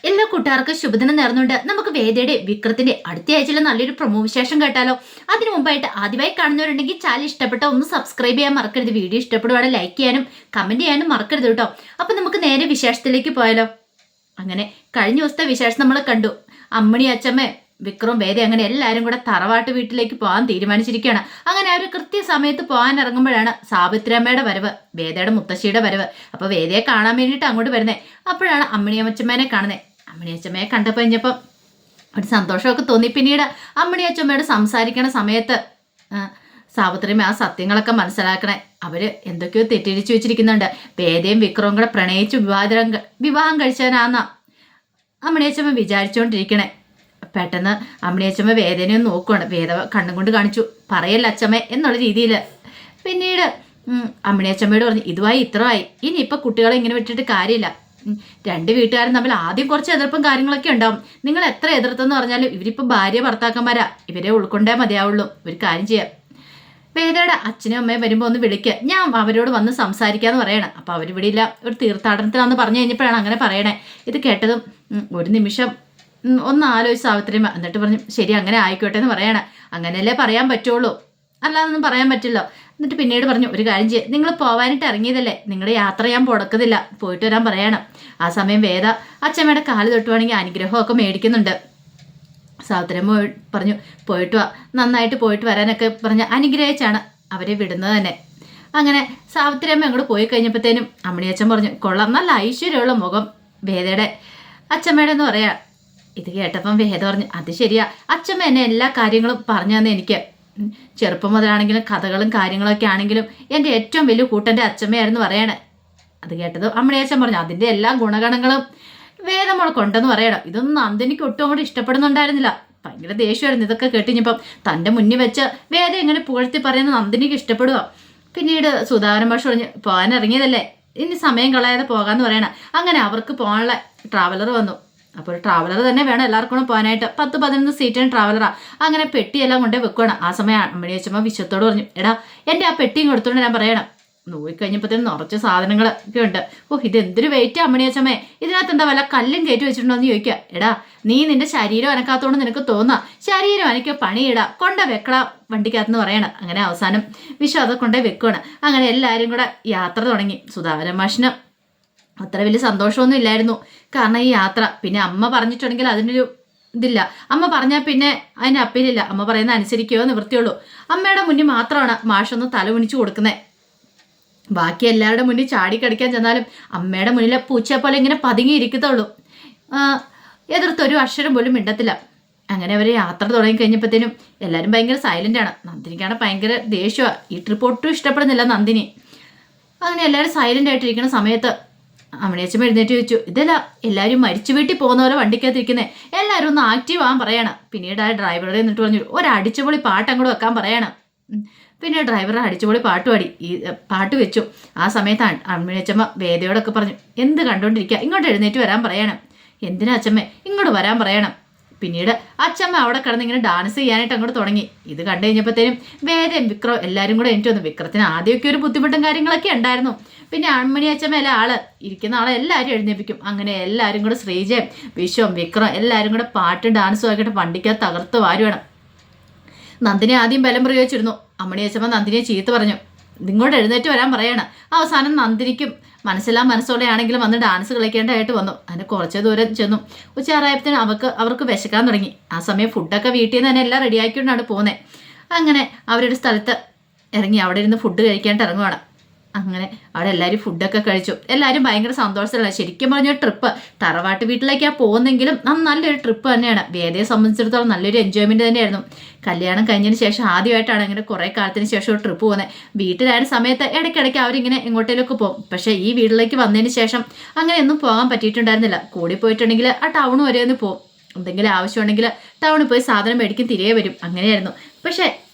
എല്ലാ കൂട്ടുകാർക്കും ശുഭദിനം നേർന്നുകൊണ്ട് നമുക്ക് വേദയുടെ വിക്രത്തിന്റെ അടുത്ത ആഴ്ചയിൽ നല്ലൊരു പ്രൊമോ വിശേഷം കേട്ടാലോ. അതിനു മുമ്പായിട്ട് ആദ്യമായി കാണുന്നവരുണ്ടെങ്കിൽ ചാനൽ ഇഷ്ടപ്പെട്ട ഒന്ന് സബ്സ്ക്രൈബ് ചെയ്യാൻ മറക്കരുത്. വീഡിയോ ഇഷ്ടപ്പെടുവാണ് ലൈക്ക് ചെയ്യാനും കമന്റ് ചെയ്യാനും മറക്കരുത് കേട്ടോ. അപ്പൊ നമുക്ക് നേരെ വിശേഷത്തിലേക്ക് പോയാലോ. അങ്ങനെ കഴിഞ്ഞ ദിവസത്തെ വിശേഷം നമ്മൾ കണ്ടു. അമ്മണി അച്ചമ്മ വിക്രം വേദ അങ്ങനെ എല്ലാവരും കൂടെ തറവാട്ട് വീട്ടിലേക്ക് പോകാൻ തീരുമാനിച്ചിരിക്കുകയാണ്. അങ്ങനെ അവർ കൃത്യസമയത്ത് പോകാൻ ഇറങ്ങുമ്പോഴാണ് സാവിത്രിയമ്മയുടെ വരവ്, വേദയുടെ മുത്തശ്ശിയുടെ വരവ്. അപ്പൊ വേദയെ കാണാൻ വേണ്ടിയിട്ട് അങ്ങോട്ട് വരുന്നത്. അപ്പോഴാണ് അമ്മണിയമ്മച്ചമ്മേനെ കാണുന്നത്. അമ്മണിയച്ചമ്മയെ കണ്ടപ്പോൾ കഴിഞ്ഞപ്പം ഒരു സന്തോഷമൊക്കെ തോന്നി. പിന്നീട് അമ്മണിയച്ചമ്മയോട് സംസാരിക്കണ സമയത്ത് സാവിത്രിയമ്മ ആ സത്യങ്ങളൊക്കെ മനസ്സിലാക്കണേ. അവര് എന്തൊക്കെയോ തെറ്റിദ്ധരിച്ചു വെച്ചിരിക്കുന്നുണ്ട്. വേദയും വിക്രവും കൂടെ പ്രണയിച്ച് വിവാഹം കഴിച്ചവനാന്ന അമ്മണിയച്ചമ്മ വിചാരിച്ചുകൊണ്ടിരിക്കണേ. പെട്ടെന്ന് അമ്മണിയച്ചമ്മ വേദനയെ നോക്കുകയാണ്. വേദ കണ്ണും കൊണ്ട് കാണിച്ചു, പറയല്ല അച്ചമ്മ എന്നുള്ള രീതിയിൽ. പിന്നീട് അമ്മണിയച്ചമ്മയോട് പറഞ്ഞു, ഇതുമായി ഇത്രമായി, ഇനി ഇപ്പൊ കുട്ടികളെ ഇങ്ങനെ വിട്ടിട്ട് കാര്യമില്ല. രണ്ട് വീട്ടുകാരും തമ്മിൽ ആദ്യം കുറച്ച് എതിർപ്പും കാര്യങ്ങളൊക്കെ ഉണ്ടാവും. നിങ്ങൾ എത്ര എതിർത്തെന്ന് പറഞ്ഞാലും ഇവരിപ്പോൾ ഭാര്യ ഭർത്താക്കന്മാരാ, ഇവരെ ഉൾക്കൊണ്ടേ മതിയാവുള്ളൂ. ഒരു കാര്യം ചെയ്യാം, വേദയുടെ അച്ഛനും അമ്മയും വരുമ്പോൾ ഒന്ന് വിളിക്കുക, ഞാൻ അവരോട് വന്ന് സംസാരിക്കാന്ന് പറയണം. അപ്പോൾ അവരിവിടെ ഇല്ല, ഒരു തീർത്ഥാടനത്തിലാന്ന് പറഞ്ഞു കഴിഞ്ഞപ്പോഴാണ് അങ്ങനെ പറയണേ. ഇത് കേട്ടതും ഒരു നിമിഷം ഒന്ന് ആലോചിച്ച് സാവിത്രിയമ്മ, എന്നിട്ട് പറഞ്ഞു, ശരി അങ്ങനെ ആയിക്കോട്ടെ എന്ന് പറയണം. അങ്ങനെയല്ലേ പറയാൻ പറ്റുള്ളൂ, അല്ലാതൊന്നും പറയാൻ പറ്റില്ലോ. എന്നിട്ട് പിന്നീട് പറഞ്ഞു, ഒരു കാര്യം ചെയ്യുക, നിങ്ങൾ പോവാനായിട്ട് ഇറങ്ങിയതല്ലേ, നിങ്ങളുടെ യാത്ര ഞാൻ മുടക്കുന്നില്ല, പോയിട്ട് വരാൻ പറയണം. ആ സമയം വേദ അച്ഛമ്മയുടെ കാല് തൊട്ടുവാണെങ്കിൽ അനുഗ്രഹമൊക്കെ മേടിക്കുന്നുണ്ട്. സാവിത്രിയമ്മ പറഞ്ഞു, പോയിട്ട് വാ, നന്നായിട്ട് പോയിട്ട് വരാനൊക്കെ പറഞ്ഞ് അനുഗ്രഹിച്ചാണ് അവരെ വിടുന്നത് തന്നെ. അങ്ങനെ സാവിത്രിയമ്മ അങ്ങോട്ട് പോയി കഴിഞ്ഞപ്പോഴത്തേനും അമ്മണിയച്ഛൻ പറഞ്ഞു, കൊള്ളാം, നല്ല ഐശ്വര്യമുള്ള മുഖം വേദയുടെ അച്ഛമ്മയുടെ എന്ന് പറയാം. ഇത് കേട്ടപ്പം വേദ പറഞ്ഞു, അത് ശരിയാ, അച്ഛമ്മ എന്നെ എല്ലാ കാര്യങ്ങളും പറഞ്ഞു തന്നെ. എനിക്ക് ചെറുപ്പം മുതലാണെങ്കിലും കഥകളും കാര്യങ്ങളൊക്കെ ആണെങ്കിലും എൻ്റെ ഏറ്റവും വലിയ കൂട്ടൻ്റെ അച്ഛമ്മയായിരുന്നു പറയണേ. അത് കേട്ടത് അമ്മണിയച്ഛൻ പറഞ്ഞു, അതിൻ്റെ എല്ലാ ഗുണഗണങ്ങളും വേദമുളക്കുണ്ടെന്ന് പറയണം. ഇതൊന്നും നന്ദിനിക്ക് ഒട്ടും കൂടി ഇഷ്ടപ്പെടുന്നുണ്ടായിരുന്നില്ല. ഭയങ്കര ദേഷ്യമായിരുന്നു ഇതൊക്കെ കേട്ടിഞ്ഞപ്പം. തൻ്റെ മുന്നിൽ വെച്ച് വേദ എങ്ങനെ പുകഴ്ത്തി പറയുന്ന നന്ദിനിക്ക് ഇഷ്ടപ്പെടുക. പിന്നീട് സുധാകരൻ ഭാഷ പറഞ്ഞു, പോകാൻ ഇറങ്ങിയതല്ലേ, ഇനി സമയം കളയാതെ പോകാമെന്ന് പറയണം. അങ്ങനെ അവർക്ക് പോകാനുള്ള ട്രാവലർ വന്നു. അപ്പോൾ ട്രാവലർ തന്നെ വേണം എല്ലാവർക്കും കൂടെ പോകാനായിട്ട്. 10-11 സീറ്റിന് ട്രാവലറാണ്. അങ്ങനെ പെട്ടിയെല്ലാം കൊണ്ടേ വെക്കണം. ആ സമയം അമ്മണിയച്ചമ്മ വിശ്വത്തോട് പറഞ്ഞു, എടാ എൻ്റെ ആ പെട്ടിയും കൊടുത്തോണ്ട് ഞാൻ പറയണം. നോക്കിക്കഴിഞ്ഞപ്പോഴത്തേനും നിറച്ച് സാധനങ്ങളൊക്കെ ഉണ്ട്. ഇതെന്തൊരു വെയിറ്റ് അമ്മണിയച്ചമ്മേ, ഇതിനകത്ത് എന്താ വല്ല കല്ലും കയറ്റി വെച്ചിട്ടുണ്ടോ എന്ന് ചോദിക്കുക. എടാ നീ നിന്റെ ശരീരം അനക്കാത്തോണ്ട് നിനക്ക് തോന്നാ, ശരീരം എനിക്ക് പണിയിടാ, കൊണ്ട വെക്കട വണ്ടിക്കകത്തെന്ന് പറയണം. അങ്ങനെ അവസാനം വിശ്വ അത് കൊണ്ടേ വെക്കുകയാണ്. അങ്ങനെ എല്ലാവരും കൂടെ യാത്ര തുടങ്ങി. സുധാകരൻ മാഷിന് അത്ര വലിയ സന്തോഷമൊന്നും ഇല്ലായിരുന്നു, കാരണം ഈ യാത്ര. പിന്നെ അമ്മ പറഞ്ഞിട്ടുണ്ടെങ്കിൽ അതിനൊരു ഇതില്ല, അമ്മ പറഞ്ഞാൽ പിന്നെ അതിന് അപ്പീലില്ല. അമ്മ പറയുന്ന അനുസരിക്കുകയോ നിവൃത്തിയുള്ളൂ. അമ്മയുടെ മുന്നിൽ മാത്രമാണ് മാഷൊന്ന് തല കുനിച്ചു കൊടുക്കുന്നത്. ബാക്കി എല്ലാവരുടെ മുന്നിൽ ചാടിക്കടിക്കാൻ ചെന്നാലും അമ്മയുടെ മുന്നിലെ പൂച്ചയെ പോലെ ഇങ്ങനെ പതുങ്ങിയിരിക്കത്തുള്ളൂ. എതിർത്തൊരു അക്ഷരം പോലും മിണ്ടത്തില്ല. അങ്ങനെ അവർ യാത്ര തുടങ്ങി കഴിഞ്ഞപ്പോഴത്തേനും എല്ലാവരും ഭയങ്കര സൈലൻ്റാണ്. നന്ദിനിക്കാണ് ഭയങ്കര ദേഷ്യമാണ്. ഈ ട്രിപ്പ് ഒട്ടും ഇഷ്ടപ്പെടുന്നില്ല നന്ദിനി. അങ്ങനെ എല്ലാവരും സൈലൻ്റ് ആയിട്ടിരിക്കുന്ന സമയത്ത് അമ്മണിയച്ഛൻ എഴുന്നേറ്റ് ചോദിച്ചു, ഇതല്ല എല്ലാവരും മരിച്ചു വീട്ടിൽ പോകുന്ന പോലെ വണ്ടിക്കകത്തിരിക്കുന്നത്, എല്ലാവരും ഒന്ന് ആക്റ്റീവ് ആകാൻ പറയണം. പിന്നീട് ആ ഡ്രൈവറുടെ എന്നിട്ട് പറഞ്ഞു, ഒരു അടിച്ചുപൊളി പാട്ട് അങ്ങോട്ട് വെക്കാൻ പറയണം. പിന്നെ ഡ്രൈവർ അടിച്ചുപൊളി പാട്ട് പാടി പാട്ട് വെച്ചു. ആ സമയത്ത് അമ്മണിയച്ചമ്മ വേദയോടൊക്കെ പറഞ്ഞു, എന്ത് കണ്ടുകൊണ്ടിരിക്കുക, ഇങ്ങോട്ട് എഴുന്നേറ്റ് വരാൻ പറയണം. എന്തിനാ അച്ഛമ്മേ, ഇങ്ങോട്ട് വരാൻ പറയണം. പിന്നീട് അച്ഛമ്മ അവിടെ കിടന്ന് ഇങ്ങനെ ഡാൻസ് ചെയ്യാനായിട്ട് അങ്ങോട്ട് തുടങ്ങി. ഇത് കണ്ടു കഴിഞ്ഞപ്പോഴത്തേനും വേദയും വിക്രം എല്ലാവരും കൂടെ എനിക്ക് വന്നു. വിക്രത്തിന് ആദ്യമൊക്കെ ഒരു ബുദ്ധിമുട്ടും കാര്യങ്ങളൊക്കെ ഉണ്ടായിരുന്നു. പിന്നെ അമ്മണി അച്ഛമ്മ എല്ലാ ആള് ഇരിക്കുന്ന ആളെ എല്ലാവരും എഴുന്നേപ്പിക്കും. അങ്ങനെ എല്ലാവരും കൂടെ ശ്രീജയും വിശ്വം വിക്രം എല്ലാവരും കൂടെ പാട്ടും ഡാൻസും ആക്കിയിട്ട് വണ്ടിക്കകത്ത് തകർത്ത് വാരുവാണ്. നന്ദിനി ആദ്യം ബലം പ്രയോഗിച്ചിരുന്നു. അമ്മണി അച്ഛമ്മ നന്ദിനിയെ ചീത്ത പറഞ്ഞു, ഇങ്ങോട്ട് എഴുന്നേറ്റ് വരാൻ പറയണം. അവസാനം നന്ദിനിക്കും മനസ്സെല്ലാം മനസ്സോടെ ആണെങ്കിലും വന്ന് ഡാൻസ് കളിക്കേണ്ടതായിട്ട് വന്നു. അതിന് കുറച്ച് ദൂരം ചെന്നു. ഉച്ചയാറായപ്പോഴത്തേനും അവർക്ക് വിശക്കാൻ തുടങ്ങി. ആ സമയം ഫുഡൊക്കെ വീട്ടിൽ നിന്ന് തന്നെ എല്ലാം റെഡിയാക്കിക്കൊണ്ടാണ് പോകുന്നത്. അങ്ങനെ അവരൊരു സ്ഥലത്ത് ഇറങ്ങി അവിടെ ഇരുന്ന് ഫുഡ് കഴിക്കാനായിട്ട് ഇറങ്ങുവാണ്. അങ്ങനെ അവിടെ എല്ലാവരും ഫുഡൊക്കെ കഴിച്ചു. എല്ലാവരും ഭയങ്കര സന്തോഷത്തിലാണ്. ശരിക്കും പറഞ്ഞ ട്രിപ്പ് തറവാട്ട് വീട്ടിലേക്കാണ് പോകുന്നെങ്കിലും നല്ലൊരു ട്രിപ്പ് തന്നെയാണ്. വേദയെ സംബന്ധിച്ചിടത്തോളം നല്ലൊരു എൻജോയ്മെൻറ്റ് തന്നെയായിരുന്നു. കല്യാണം കഴിഞ്ഞതിന് ശേഷം ആദ്യമായിട്ടാണ് ഇങ്ങനെ കുറേ കാലത്തിന് ശേഷം ഒരു ട്രിപ്പ് പോകുന്നത്. വീട്ടിലായ സമയത്ത് ഇടയ്ക്കിടയ്ക്ക് അവരിങ്ങനെ എങ്ങോട്ടേലൊക്കെ പോകും. പക്ഷേ ഈ വീട്ടിലേക്ക് വന്നതിന് ശേഷം അങ്ങനെയൊന്നും പോകാൻ പറ്റിയിട്ടുണ്ടായിരുന്നില്ല. കൂടി പോയിട്ടുണ്ടെങ്കിൽ ആ ടൗൺ വരെ ഒന്ന് പോകും. എന്തെങ്കിലും ആവശ്യമുണ്ടെങ്കിൽ ടൗണിൽ പോയി സാധനം മേടിക്കും, തിരികെ വരും, അങ്ങനെയായിരുന്നു. പക്ഷേ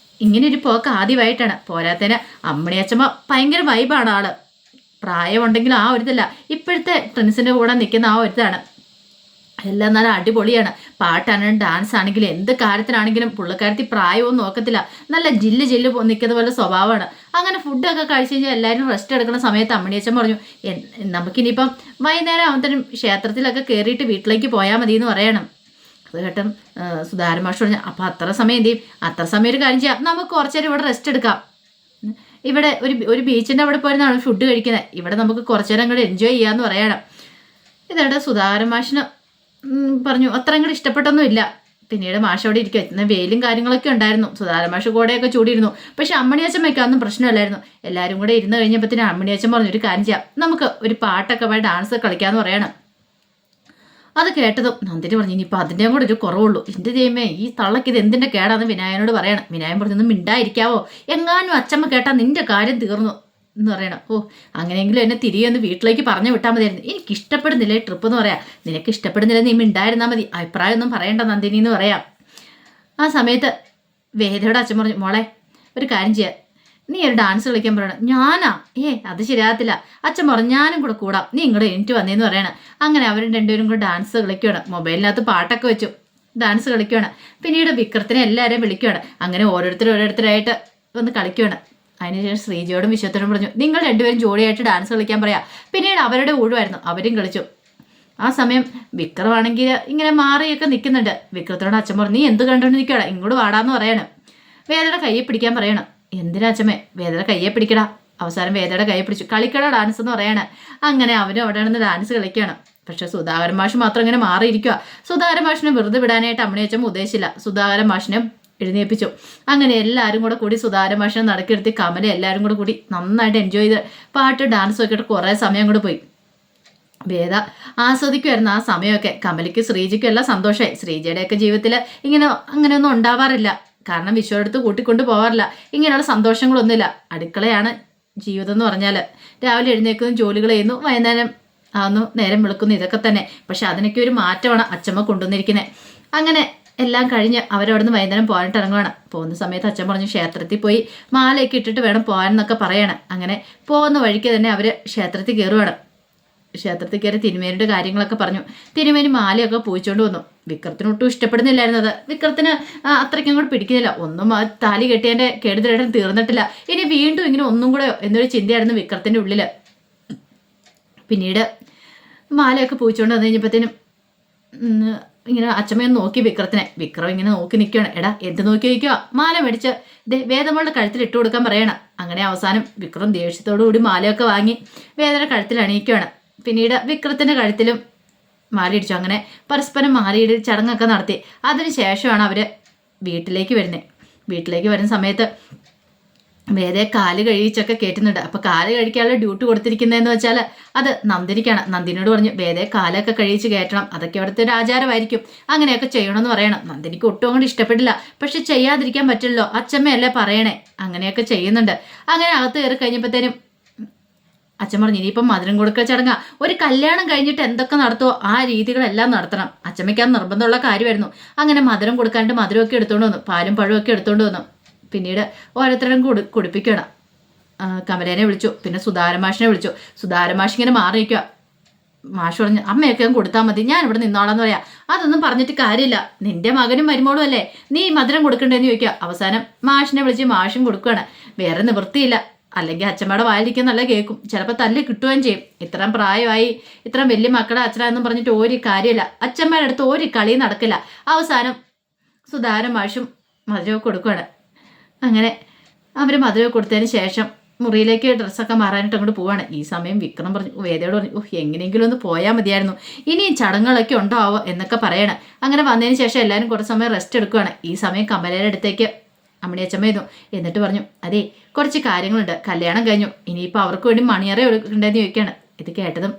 ഇങ്ങനെ ഒരു പോക്ക് ആദ്യമായിട്ടാണ്. പോരാത്തതിന് അമ്മണിയച്ചമ്മ ഭയങ്കര വൈബാണ് ആള്. പ്രായമുണ്ടെങ്കിലും ആ ഒരിതല്ല, ഇപ്പോഴത്തെ ട്രെൻഡ്സിൻ്റെ കൂടെ നിൽക്കുന്ന ആ ഒരിതാണ്. എല്ലാം നല്ല അടിപൊളിയാണ്. പാട്ടാണെങ്കിലും ഡാൻസ് ആണെങ്കിലും എന്ത് കാര്യത്തിനാണെങ്കിലും പുള്ളിക്കാരത്തി പ്രായമൊന്നും നോക്കത്തില്ല. നല്ല ജില്ല് നിൽക്കുന്ന പോലെ സ്വഭാവമാണ്. അങ്ങനെ ഫുഡൊക്കെ കഴിച്ച് കഴിഞ്ഞാൽ എല്ലാവരും റെസ്റ്റ് എടുക്കുന്ന സമയത്ത് അമ്മണിയച്ഛൻ പറഞ്ഞു, നമുക്കിനിയിപ്പം വൈകുന്നേരം ആവുമ്പോഴത്തേനും ക്ഷേത്രത്തിലൊക്കെ കയറിയിട്ട് വീട്ടിലേക്ക് പോയാൽ മതി എന്ന് പറയണം. അത് കേട്ടും സുധാകരൻ മാഷ് പറഞ്ഞു, അപ്പം അത്ര സമയം എന്ത് ചെയ്യും? അത്ര സമയം ഒരു കാര്യം ചെയ്യാം, നമുക്ക് കുറച്ച് നേരം ഇവിടെ റെസ്റ്റ് എടുക്കാം. ഇവിടെ ഒരു ബീച്ചിൻ്റെ അവിടെ പോയിരുന്നാണ് ഫുഡ് കഴിക്കുന്നത്. ഇവിടെ നമുക്ക് കുറച്ച് നേരം കൂടെ എൻജോയ് ചെയ്യാമെന്ന് പറയണം. ഇതേടെ സുധാകരൻ മാഷിന് പറഞ്ഞു അത്ര അങ്ങോട്ട് ഇഷ്ടപ്പെട്ടൊന്നുമില്ല. പിന്നീട് മാഷ് അവിടെ ഇരിക്കുക. ഇന്ന് വെയിലും കാര്യങ്ങളൊക്കെ ഉണ്ടായിരുന്നു. സുധാകരൻ മാഷ് കൂടെയൊക്കെ ചൂടിയിരുന്നു. പക്ഷെ അമ്മണിയച്ഛൻ വയ്ക്കാനൊന്നും പ്രശ്നമില്ലായിരുന്നു. എല്ലാവരും കൂടെ ഇരുന്ന് കഴിഞ്ഞപ്പോഴത്തേനും അമ്മണിയച്ഛൻ പറഞ്ഞു, ഒരു കാര്യം ചെയ്യാം, നമുക്ക് ഒരു പാട്ടൊക്കെ പോയി ഡാൻസ് കളിക്കാമെന്ന് പറയണം. അത് കേട്ടതും നന്ദിനി പറഞ്ഞു, ഇനിയിപ്പോൾ അതിൻ്റെയും കൂടെ ഒരു കുറവുള്ളൂ. എൻ്റെ ദൈവമേ, ഈ തള്ളക്ക് ഇത് എന്തിൻ്റെ കേടാന്ന് വിനായനോട് പറയണം. വിനായൻ പറഞ്ഞു, മിണ്ടായിരിക്കാവോ, എങ്ങാനും അച്ചമ്മ കേട്ടാൽ നിന്റെ കാര്യം തീർന്നു എന്ന് പറയണം. ഓ, അങ്ങനെയെങ്കിലും എന്നെ തിരികെ ഒന്ന് വീട്ടിലേക്ക് പറഞ്ഞു വിട്ടാൽ മതിയായിരുന്നു. എനിക്ക് ഇഷ്ടപ്പെടുന്നില്ല ഈ ട്രിപ്പ് എന്ന് പറയാം. നിനക്ക് ഇഷ്ടപ്പെടുന്നില്ല, നീ മിണ്ടായിരുന്നാൽ മതി, അഭിപ്രായമൊന്നും പറയണ്ട നന്ദിനി എന്ന് പറയാം. ആ സമയത്ത് വേദയുടെ അച്ഛൻ പറഞ്ഞു, മോളെ ഒരു കാര്യം ചെയ്യാം, നീ ഒരു ഡാൻസ് കളിക്കാൻ പറയണം. ഞാനാ? അത് ശരിയാകത്തില്ല. അച്ഛൻ പറഞ്ഞു, ഞാനും കൂടെ കൂടാം, നീ ഇങ്ങോട്ട് എനിക്ക് വന്നേന്ന് പറയണം. അങ്ങനെ അവരും രണ്ടുപേരും കൂടെ ഡാൻസ് കളിക്കുകയാണ്. മൊബൈലിനകത്ത് പാട്ടൊക്കെ വെച്ചു ഡാൻസ് കളിക്കുകയാണ്. പിന്നീട് വിക്രത്തിനെ എല്ലാവരെയും വിളിക്കുകയാണ്. അങ്ങനെ ഓരോരുത്തരായിട്ട് വന്ന് കളിക്കുകയാണ്. അതിനുശേഷം ശ്രീജയോടും വിശ്വത്തോടും പറഞ്ഞു, നിങ്ങൾ രണ്ടുപേരും ജോഡിയായിട്ട് ഡാൻസ് കളിക്കാൻ പറയാം. പിന്നീട് അവരുടെ ഊഴുമായിരുന്നു, അവരും കളിച്ചു. ആ സമയം വിക്രമാണെങ്കിൽ ഇങ്ങനെ മാറിയൊക്കെ നിൽക്കുന്നുണ്ട്. വിക്രത്തോട് അച്ഛൻ പറഞ്ഞു, നീ എന്ത് കണ്ടോണ്ട് നിൽക്കുകയാണ്, ഇങ്ങോട്ട് വാടാന്ന് പറയണം. വേദയുടെ കയ്യെ പിടിക്കാൻ പറയണം. എന്തിനാ അച്ഛമ്മേ? വേദയുടെ കയ്യെ പിടിക്കടാ. അവസാനം വേദയുടെ കയ്യെ പിടിച്ചു. കളിക്കട ഡാൻസ് എന്ന് പറയണം. അങ്ങനെ അവനും അവിടെ നിന്ന് ഡാൻസ് കളിക്കുകയാണ്. പക്ഷെ സുധാകരൻ മാഷ് മാത്രം ഇങ്ങനെ മാറിയിരിക്കുക. സുധാകരൻ മാഷിനെ വെറുതെ വിടാനായിട്ട് അമ്മണിയച്ഛൻ ഉദ്ദേശിച്ചില്ല. സുധാകരൻ മാഷിനെ എഴുന്നേൽപ്പിച്ചു. അങ്ങനെ എല്ലാവരും കൂടെ കൂടി സുധാകരൻ മാഷിനെ നടക്കിയെടുത്തി കമല എല്ലാവരും കൂടെ കൂടി നന്നായിട്ട് എൻജോയ് ചെയ്ത് പാട്ട് ഡാൻസ് ഒക്കെ കുറേ സമയം കൂടെ പോയി. വേദ ആസ്വദിക്കുമായിരുന്നു ആ സമയമൊക്കെ. കമലയ്ക്കും ശ്രീജിക്കും എല്ലാം സന്തോഷമായി. ശ്രീജയുടെയൊക്കെ ജീവിതത്തിൽ അങ്ങനെയൊന്നും ഉണ്ടാവാറില്ല. കാരണം വിശ്വടുത്ത് കൂട്ടിക്കൊണ്ട് പോകാറില്ല. ഇങ്ങനെയുള്ള സന്തോഷങ്ങളൊന്നുമില്ല. അടുക്കളയാണ് ജീവിതം എന്ന് പറഞ്ഞാൽ. രാവിലെ എഴുന്നേൽക്കുന്നു, ജോലികൾ ചെയ്യുന്നു, വൈകുന്നേരം ആവുന്നു, നേരം വെളുക്കുന്നു, ഇതൊക്കെ തന്നെ. പക്ഷെ അതിനൊക്കെ ഒരു മാറ്റമാണ് അച്ചമ്മ കൊണ്ടുവന്നിരിക്കുന്നത്. അങ്ങനെ എല്ലാം കഴിഞ്ഞ് അവരവിടുന്ന് വൈകുന്നേരം പോകാനിട്ട് ഇറങ്ങുകയാണ്. പോകുന്ന സമയത്ത് അച്ഛൻ പറഞ്ഞു, ക്ഷേത്രത്തിൽ പോയി മാലയൊക്കെ ഇട്ടിട്ട് വേണം പോകാനെന്നൊക്കെ പറയണം. അങ്ങനെ പോകുന്ന വഴിക്ക് തന്നെ അവർ ക്ഷേത്രത്തിൽ കയറുകയാണ്. ക്ഷേത്രത്തിൽ കയറി തിരുമേനിയുടെ കാര്യങ്ങളൊക്കെ പറഞ്ഞു. തിരുമേനി മാലയൊക്കെ പൂയിച്ചുകൊണ്ട് വന്നു. വിക്രത്തിന് ഒട്ടും ഇഷ്ടപ്പെടുന്നില്ലായിരുന്നു അത്. വിക്രത്തിന് അത്രയ്ക്കും കൂടെ പിടിക്കുന്നില്ല. ഒന്നും ആ താലി കെട്ടിയതിൻ്റെ കേടുതരായിട്ടും തീർന്നിട്ടില്ല. ഇനി വീണ്ടും ഇങ്ങനെ ഒന്നും കൂടെയോ എന്നൊരു ചിന്തയായിരുന്നു വിക്രത്തിൻ്റെ ഉള്ളിൽ. പിന്നീട് മാലയൊക്കെ പൂയിച്ചുകൊണ്ട് വന്നു കഴിഞ്ഞപ്പോഴത്തേനും ഇങ്ങനെ അച്ഛമ്മയൊന്ന് നോക്കി വിക്രത്തിനെ. വിക്രം ഇങ്ങനെ നോക്കി നിൽക്കുകയാണ്. എടാ എന്ത് നോക്കി വയ്ക്കുക? മാല മേടിച്ച് വേദമ്മളുടെ കഴുത്തിൽ ഇട്ട് കൊടുക്കാൻ പറയണം. അങ്ങനെ അവസാനം വിക്രം ദേഷ്യത്തോടു കൂടി മാലയൊക്കെ വാങ്ങി വേദയുടെ കഴുത്തിൽ അണിയിക്കുകയാണ്. പിന്നീട് വിക്രത്തിൻ്റെ കഴുത്തിലും മാല ഇടിച്ചു. അങ്ങനെ പരസ്പരം മാലയിടി ചടങ്ങൊക്കെ നടത്തി. അതിനുശേഷമാണ് അവർ വീട്ടിലേക്ക് വരുന്നത്. വീട്ടിലേക്ക് വരുന്ന സമയത്ത് വേദയെ കാല് കഴിച്ചൊക്കെ കയറ്റുന്നുണ്ട്. അപ്പോൾ കാല് കഴിക്കാനുള്ള ഡ്യൂട്ടി കൊടുത്തിരിക്കുന്നതെന്ന് വെച്ചാൽ അത് നന്ദിനിക്കാണ്. നന്ദിനിയോട് പറഞ്ഞു, വേദയെ കാലൊക്കെ കഴിച്ച് കയറ്റണം, അതൊക്കെ അവിടുത്തെ ഒരു ആചാരമായിരിക്കും, അങ്ങനെയൊക്കെ ചെയ്യണമെന്ന് പറയണം. നന്ദിനിക്ക് ഒട്ടും അങ്ങോട്ട് ഇഷ്ടപ്പെട്ടില്ല. പക്ഷെ ചെയ്യാതിരിക്കാൻ പറ്റില്ലല്ലോ, അച്ഛമ്മയല്ലേ പറയണേ. അങ്ങനെയൊക്കെ ചെയ്യുന്നുണ്ട്. അങ്ങനെ അകത്ത് കയറി കഴിഞ്ഞപ്പോഴത്തേനും അച്ഛൻ പറഞ്ഞു, ഇനിയിപ്പം മധുരം കൊടുക്കൽ ചടങ്ങാ. ഒരു കല്യാണം കഴിഞ്ഞിട്ട് എന്തൊക്കെ നടത്തുമോ ആ രീതികളെല്ലാം നടത്തണം. അച്ഛമ്മയ്ക്ക് അത് നിർബന്ധമുള്ള കാര്യമായിരുന്നു. അങ്ങനെ മധുരം കൊടുക്കാണ്ട് മധുരമൊക്കെ എടുത്തുകൊണ്ട് വന്നു, പാലും പഴമൊക്കെ എടുത്തുകൊണ്ട് വന്നു. പിന്നീട് ഓരോരുത്തരും കുടിപ്പിക്കണം. കമലേനെ വിളിച്ചു. പിന്നെ സുധാകരൻ മാഷിനെ വിളിച്ചു. സുധാകരൻ മാഷ് ഇങ്ങനെ മാറിയിരിക്കുക. മാഷ് പറഞ്ഞു, അമ്മയൊക്കെ കൊടുത്താൽ മതി, ഞാൻ ഇവിടെ നിന്നോളാന്ന് പറയാം. അതൊന്നും പറഞ്ഞിട്ട് കാര്യമില്ല, നിന്റെ മകനും മരുമോളും അല്ലേ, നീ മധുരം കൊടുക്കണ്ടേന്ന് ചോദിക്കുക. അവസാനം മാഷിനെ വിളിച്ച് മാഷും കൊടുക്കുകയാണ്. വേറെ നിവൃത്തിയില്ല, അല്ലെങ്കിൽ അച്ഛമ്മയുടെ വായിലിരിക്കാൻ നല്ല കേൾക്കും, ചിലപ്പോൾ തല്ല് കിട്ടുകയും ചെയ്യും. ഇത്രയും പ്രായമായി ഇത്രയും വലിയ മക്കളെ അച്ഛനാന്നും പറഞ്ഞിട്ട് ഒരു കാര്യമില്ല. അച്ഛമ്മയുടെ അടുത്ത് ഒരു കളി നടക്കില്ല. അവസാനം സുധാകരൻ മാഷും മധുരമൊക്കെ കൊടുക്കുകയാണ്. അങ്ങനെ അവർ മധുരമൊക്കെ കൊടുത്തതിന് ശേഷം മുറിയിലേക്ക് ഡ്രസ്സൊക്കെ മാറാനായിട്ട് അങ്ങോട്ട് പോവാണ്. ഈ സമയം വിക്രം പറഞ്ഞു, വേദയോട് പറഞ്ഞു, എങ്ങനെയെങ്കിലും ഒന്ന് പോയാൽ മതിയായിരുന്നു, ഇനിയും ചടങ്ങുകളൊക്കെ ഉണ്ടാവോ എന്നൊക്കെ പറയണം. അങ്ങനെ വന്നതിന് ശേഷം എല്ലാവരും കുറച്ച് സമയം റെസ്റ്റ് എടുക്കുകയാണ്. ഈ സമയം കമലയുടെ അടുത്തേക്ക് അമ്മണിയച്ചമ്മ ചെയ്തു. എന്നിട്ട് പറഞ്ഞു, അതേ കുറച്ച് കാര്യങ്ങളുണ്ട്, കല്യാണം കഴിഞ്ഞു, ഇനിയിപ്പോൾ അവർക്ക് വേണ്ടി മണിയറ എടുക്കണ്ടെന്ന് ചോദിക്കുകയാണ്. ഇത് കേട്ടതും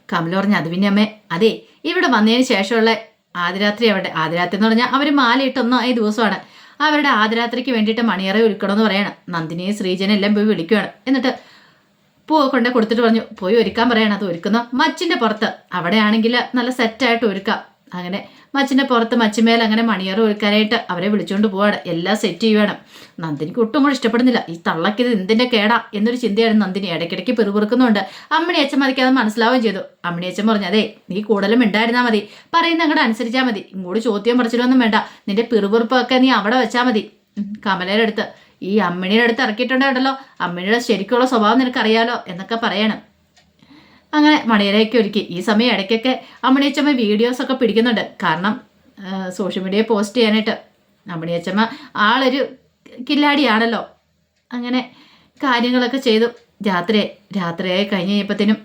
കമല പറഞ്ഞു, അത് പിന്നെ അമ്മേ, അതേ ഇവിടെ വന്നതിന് ശേഷമുള്ള ആദ്യരാത്രി അവരുടെ ആദ്യരാത്രി എന്ന് പറഞ്ഞാൽ അവർ മാലയിട്ടൊന്നും ഈ ദിവസമാണ്. അവരുടെ ആദ്യരാത്രിക്ക് വേണ്ടിയിട്ട് മണിയറ ഒരുക്കണമെന്ന് പറയണം. നന്ദിനിയും ശ്രീജനെ എല്ലാം പോയി വിളിക്കുകയാണ്. എന്നിട്ട് പൂവ് കൊണ്ട് കൊടുത്തിട്ട് പറഞ്ഞു, പോയി ഒരുക്കാൻ പറയണം. അത് ഒരുക്കുന്ന മച്ചിൻ്റെ പുറത്ത്, അവിടെ ആണെങ്കിൽ നല്ല സെറ്റായിട്ട് ഒരുക്കാം. അങ്ങനെ മച്ചിൻ്റെ പുറത്ത് മച്ചിമേൽ അങ്ങനെ മണിയറ് ഒരുക്കാനായിട്ട് അവരെ വിളിച്ചുകൊണ്ട് പോവാണ്. എല്ലാം സെറ്റ് ചെയ്യുവാണ്. നന്ദിനിക്ക് ഒട്ടും കൂടെ ഇഷ്ടപ്പെടുന്നില്ല. ഈ തള്ളക്കിത് എന്തിൻ്റെ കേടാ എന്നൊരു ചിന്തയാണ് നന്ദിനി. ഇടയ്ക്കിടയ്ക്ക് പെറുപെറുക്കുന്നുണ്ട്. അമ്മണി അച്ഛമ്മതിക്ക് അത് മനസ്സിലാവുകയും ചെയ്തു. അമ്മണി അച്ഛൻ പറഞ്ഞു, അതെ നീ കൂടുതലും ഉണ്ടായിരുന്നാൽ മതി, പറയുന്ന അങ്ങോട്ട് അനുസരിച്ചാൽ മതി, ഇങ്ങോട്ട് ചോദ്യം പറിച്ചിട്ടൊന്നും വേണ്ട, നിന്റെ പെറുപെറുപ്പൊക്കെ നീ അവിടെ വെച്ചാൽ മതി. കമലയുടെ അടുത്ത് ഈ അമ്മിണിയുടെ അടുത്ത് ഇറക്കിയിട്ടുണ്ടായിട്ടല്ലോ, അമ്മിണിയുടെ ശരിക്കുള്ള സ്വഭാവം നിനക്കറിയാലോ എന്നൊക്കെ പറയണം. അങ്ങനെ മണിയരയൊക്കെ ഒരുക്കി. ഈ സമയം ഇടയ്ക്കൊക്കെ അമ്മണിയച്ചമ്മ വീഡിയോസൊക്കെ പിടിക്കുന്നുണ്ട്. കാരണം സോഷ്യൽ മീഡിയയിൽ പോസ്റ്റ് ചെയ്യാനായിട്ട്. അമ്മണിയച്ചമ്മ ആളൊരു കില്ലാടിയാണല്ലോ. അങ്ങനെ കാര്യങ്ങളൊക്കെ ചെയ്തു. രാത്രിയായി കഴിഞ്ഞ് കഴിഞ്ഞപ്പോഴത്തേനും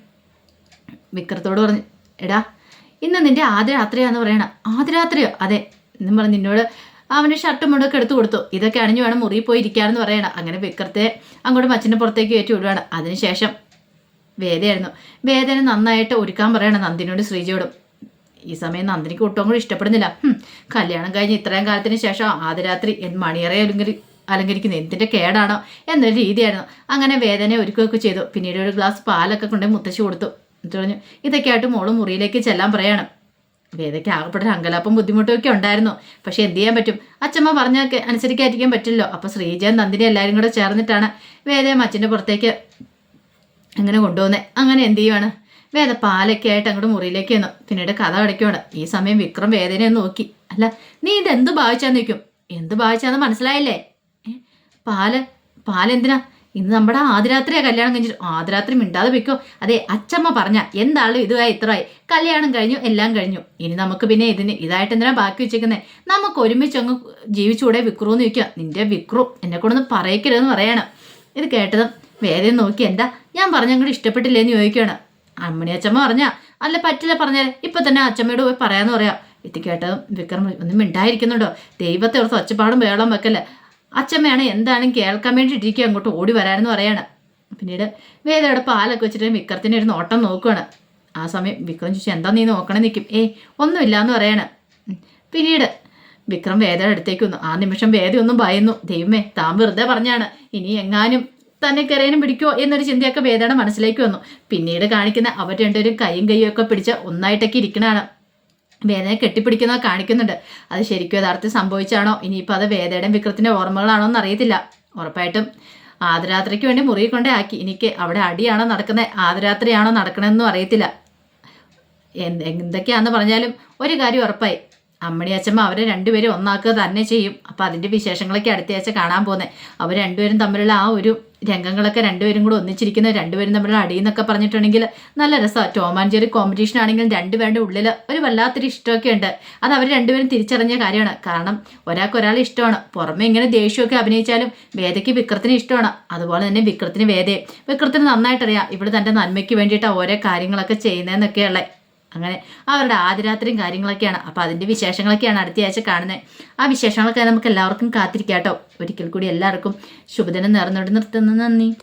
വിക്രത്തോട് പറഞ്ഞു, എടാ ഇന്ന് നിൻ്റെ ആദ്യ രാത്രിയാന്ന് പറയണം. ആദ്യ രാത്രിയോ? അതെ എന്നും പറഞ്ഞ് നിന്നോട് അവൻ്റെ ഷർട്ടും മുണ്ടൊക്കെ എടുത്തു കൊടുത്തു. ഇതൊക്കെ അണിഞ്ഞു വേണം മുറിയിൽ പോയി ഇരിക്കാമെന്ന് പറയണം. അങ്ങനെ വിക്രത്തെ അങ്ങോട്ട് മച്ചിൻ്റെ പുറത്തേക്ക് കയറ്റി വിടുവാണ്. അതിനുശേഷം വേദയായിരുന്നു. വേദന നന്നായിട്ട് ഒരുക്കാൻ പറയണം നന്ദിനിയോട് ശ്രീജയോടും. ഈ സമയം നന്ദിനിക്ക് ഒട്ടും കൂടി ഇഷ്ടപ്പെടുന്നില്ല. കല്യാണം കഴിഞ്ഞ് ഇത്രയും കാലത്തിന് ശേഷം ആദ്യരാത്രി മണിയറയെ അലങ്കരിക്കുന്നത് എന്തിൻ്റെ കേടാണോ എന്നൊരു രീതിയായിരുന്നു. അങ്ങനെ വേദനയെ ഒരുക്കുകയൊക്കെ ചെയ്തു. പിന്നീട് ഒരു ഗ്ലാസ് പാലൊക്കെ കൊണ്ട് മുത്തശ്ശി കൊടുത്തു. എന്നിട്ട് പറഞ്ഞു, ഇതൊക്കെ ആയിട്ട് മോള് മുറിയിലേക്ക് ചെല്ലാൻ പറയണം. വേദയ്ക്ക് ആകപ്പെട്ട അങ്കലാപ്പും ബുദ്ധിമുട്ടും ഒക്കെ ഉണ്ടായിരുന്നു. പക്ഷെ എന്ത് ചെയ്യാൻ പറ്റും, അച്ഛമ്മ പറഞ്ഞൊക്കെ അനുസരിക്കാതിരിക്കാൻ പറ്റില്ലല്ലോ. അപ്പോൾ ശ്രീജയും നന്ദിനി എല്ലാവരും കൂടെ ചേർന്നിട്ടാണ് വേദയെ അച്ഛൻ്റെ പുറത്തേക്ക് അങ്ങനെ കൊണ്ടുപോകുന്നത്. അങ്ങനെ എന്ത് ചെയ്യുവാണ്, വേദ പാലൊക്കെ ആയിട്ട് അങ്ങോട്ട് മുറിയിലേക്ക് വന്നു. പിന്നീട് കഥ അടയ്ക്കുവാണ്. ഈ സമയം വിക്രം വേദനയെ നോക്കി, അല്ല നീ ഇതെന്ത് ഭാവിച്ചാന്ന് നിൽക്കും, എന്ത് ഭാവിച്ചാന്ന് മനസ്സിലായില്ലേ? പാലെന്തിനാ? ഇന്ന് നമ്മുടെ ആദ്യരാത്രിയാ കല്യാണം കഴിഞ്ഞിട്ട്. ആദ്യരാത്രി മിണ്ടാതെ വെക്കോ? അതെ അച്ഛമ്മ പറഞ്ഞ എന്താളും ഇതുമായി ഇത്രയായി, കല്യാണം കഴിഞ്ഞു, എല്ലാം കഴിഞ്ഞു. ഇനി നമുക്ക് പിന്നെ ഇതായിട്ട് എന്തിനാ ബാക്കി വെച്ചേക്കുന്നത്? നമുക്ക് ഒരുമിച്ച് അങ്ങ് ജീവിച്ചൂടെ വിക്രുന്ന് ചോദിക്കുക. നിന്റെ വിക്രു എന്നെ കൊണ്ടൊന്നും പറയിക്കരുതെന്ന് പറയണം. ഇത് കേട്ടതും വേദന നോക്കി, എന്താ ഞാൻ പറഞ്ഞങ്ങോട്ട് ഇഷ്ടപ്പെട്ടില്ലേന്ന് ചോദിക്കുകയാണ്. അമ്മണി അച്ഛമ്മ പറഞ്ഞാ അല്ല പറ്റില്ല പറഞ്ഞാൽ ഇപ്പൊ തന്നെ അച്ഛമ്മയോട് പോയി പറയാന്ന് പറയാം. ഇത് കേട്ടതും വിക്രം ഒന്നും മിണ്ടായിരിക്കുന്നുണ്ടോ? ദൈവത്തെ ഓർത്ത് ഒച്ചപ്പാടും വേളം വെക്കല്ലേ. അച്ഛമ്മയാണ് എന്താണെങ്കിലും കേൾക്കാൻ വേണ്ടി ഇരിക്കുക, അങ്ങോട്ട് ഓടി വരാമെന്ന് പറയാണ്. പിന്നീട് വേദയുടെ പാലൊക്കെ വെച്ചിട്ട് വിക്രത്തിൻ്റെ ഒരു നോട്ടം നോക്കുകയാണ്. ആ സമയം വിക്രം ചോദിച്ചു, എന്താ നീ നോക്കണേ നിൽക്കും. ഒന്നുമില്ല എന്ന് പറയാണ്. പിന്നീട് വിക്രം വേദയുടെ അടുത്തേക്ക് വന്നു. ആ നിമിഷം വേദ ഒന്നും ഭയന്നു. ദൈവമേ താൻ വെറുതെ പറഞ്ഞാണ്, ഇനി എങ്ങാനും തന്നെ കരയാനും പിടിക്കുമോ എന്നൊരു ചിന്തയൊക്കെ വേദയുടെ മനസ്സിലേക്ക് വന്നു. പിന്നീട് കാണിക്കുന്ന അവർ രണ്ടുപേരും കൈയും ഒക്കെ പിടിച്ച് ഒന്നായിട്ടൊക്കെ ഇരിക്കണതാണ്. വേദനയെ കെട്ടിപ്പിടിക്കുന്നത് കാണിക്കുന്നുണ്ട്. അത് ശരിക്കും യഥാർത്ഥത്തിൽ സംഭവിച്ചാണോ, ഇനിയിപ്പോൾ അത് വേദയുടെയും വിക്രത്തിൻ്റെ ഓർമ്മകളാണോ എന്ന് അറിയത്തില്ല. ഉറപ്പായിട്ടും ആദ്യരാത്രിക്ക് വേണ്ടി മുറിയിൽ കൊണ്ടേ ആക്കി. എനിക്ക് അവിടെ അടിയാണോ നടക്കുന്നത്, ആദ്യരാത്രിയാണോ നടക്കണമെന്നും അറിയത്തില്ല. എന്തൊക്കെയാണെന്ന് പറഞ്ഞാലും ഒരു കാര്യം ഉറപ്പായി, അമ്മണി അച്ഛമ്മ അവരെ രണ്ടുപേരും ഒന്നാക്കുക തന്നെ ചെയ്യും. അപ്പോൾ അതിൻ്റെ വിശേഷങ്ങളൊക്കെ അടുത്തയാഴ്ച കാണാൻ പോകുന്നത്. അവർ രണ്ടുപേരും തമ്മിലുള്ള ആ ഒരു രംഗങ്ങളൊക്കെ രണ്ടുപേരും കൂടെ ഒന്നിച്ചിരിക്കുന്നത്, രണ്ടുപേരും തമ്മിലുള്ള അടിയെന്നൊക്കെ പറഞ്ഞിട്ടുണ്ടെങ്കിൽ നല്ല രസമാണ്. ടോം ആൻഡ് ജെറി കോമ്പറ്റീഷൻ ആണെങ്കിലും രണ്ടുപേരുടെ ഉള്ളിൽ ഒരു വല്ലാത്തൊരു ഇഷ്ടമൊക്കെ ഉണ്ട്. അത് അവർ രണ്ടുപേരും തിരിച്ചറിഞ്ഞ കാര്യമാണ്. കാരണം ഒരാൾക്ക് ഇഷ്ടമാണ്. പുറമെ ഇങ്ങനെ ദേഷ്യമൊക്കെ അഭിനയിച്ചാലും വേദയ്ക്ക് വിക്രത്തിന് ഇഷ്ടമാണ്. അതുപോലെ തന്നെ വിക്രത്തിന് വേദയെ വിക്രത്തിന് നന്നായിട്ടറിയാം ഇവിടെ തൻ്റെ നന്മയ്ക്ക് വേണ്ടിയിട്ട് ഓരോ കാര്യങ്ങളൊക്കെ ചെയ്യുന്നതെന്നൊക്കെയുള്ള. അങ്ങനെ അവരുടെ ആദ്യരാത്രിയും കാര്യങ്ങളൊക്കെയാണ്. അപ്പോൾ അതിൻ്റെ വിശേഷങ്ങളൊക്കെയാണ് അടുത്തയാഴ്ച കാണുന്നത്. ആ വിശേഷങ്ങളൊക്കെ നമുക്ക് എല്ലാവർക്കും കാത്തിരിക്കാം കേട്ടോ. ഒരിക്കൽ കൂടി എല്ലാവർക്കും ശുഭദിനം നേർന്നുകൊണ്ട് നിർത്തുന്നു. നന്ദി.